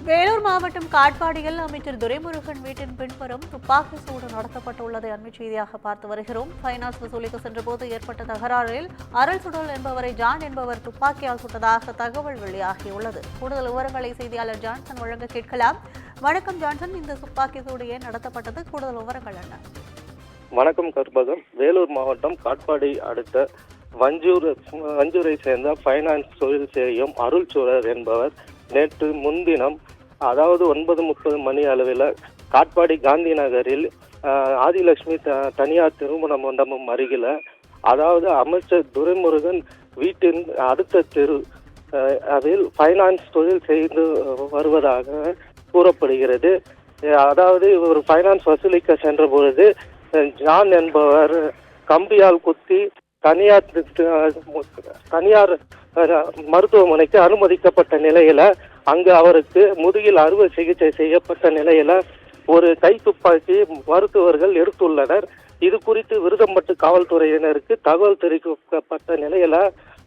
வேலூர் மாவட்டம் காட்பாடியில் அமைச்சர் துரைமுருகன் வீட்டின் பின்புறம் துப்பாக்கி சூடு நடத்தப்பட்டுள்ளதை அண்மை செய்தியாக பார்த்து வருகிறோம். பைனான்ஸ் வசூலிக்க சென்றபோது ஏற்பட்ட தகராறில் அருள் சுடல் என்பவரை ஜான் என்பவர் துப்பாக்கியால் சுட்டதாக தகவல் வெளியாகியுள்ளது. கூடுதல் விவரங்களை செய்தியாளர் ஜான்சன் வழங்க கேட்கலாம். வணக்கம் ஜான்சன், இந்த துப்பாக்கி சூடு ஏன் நடத்தப்பட்டது? கூடுதல் விவரங்கள் என்ன? வணக்கம் கற்பகம். வேலூர் மாவட்டம் காட்பாடி அடுத்த வஞ்சூரை சேர்ந்த பைனான்ஸ் தொழில் செய்யும் அருள் சுடர் என்பவர் நேற்று முன்தினம், அதாவது 9:30 மணி அளவில் காட்பாடி காந்தி நகரில் ஆதிலட்சுமி தனியார் திருமண மண்டபம் அருகில், அதாவது அமைச்சர் துரைமுருகன் வீட்டின் அடுத்த தெரு அதில் பைனான்ஸ் தொழில் செய்து வருவதாக கூறப்படுகிறது. அதாவது ஒரு பைனான்ஸ் வசூலிக்க சென்ற பொழுது ஜான் என்பவர் கம்பியால் குத்தி தனியார் மருத்துவமனைக்கு அனுமதிக்கப்பட்ட நிலையில அங்கு அவருக்கு முதுகில் அறுவை சிகிச்சை செய்யப்பட்ட நிலையில ஒரு கை துப்பாக்கி மருத்துவர்கள் எடுத்துள்ளனர். இது குறித்து விருதம்பட்டு காவல்துறையினருக்கு தகவல் தெரிவிக்கப்பட்ட நிலையில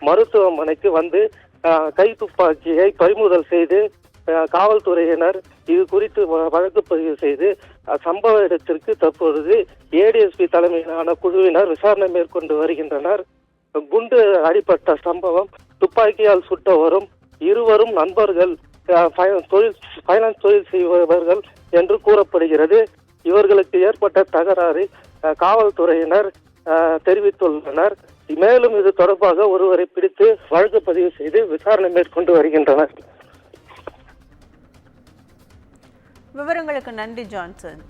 மருத்துவமனைக்கு வந்து கை துப்பாக்கியை பறிமுதல் செய்து காவல்துறையினர் இது குறித்து வழக்கு பதிவு செய்து சம்பவ இடத்திற்கு தற்பொழுது ஏடிஎஸ்பி தலைமையிலான குழுவினர் விசாரணை மேற்கொண்டு வருகின்றனர். குண்டு அடிபட்ட சம்பவம், துப்பாக்கியால் சுட்டவரும் இருவரும் நண்பர்கள், பைனான்ஸ் தொழில் செய்பவர்கள் என்று கூறப்படுகிறது. இவர்களுக்கு ஏற்பட்ட தகராறு காவல்துறையினர் தெரிவித்துள்ளனர். மேலும் இது தொடர்பாக ஒருவரை பிடித்து வழக்கு பதிவு செய்து விசாரணை மேற்கொண்டு வருகின்றனர். விவரங்களுக்கு நன்றி ஜான்சன்.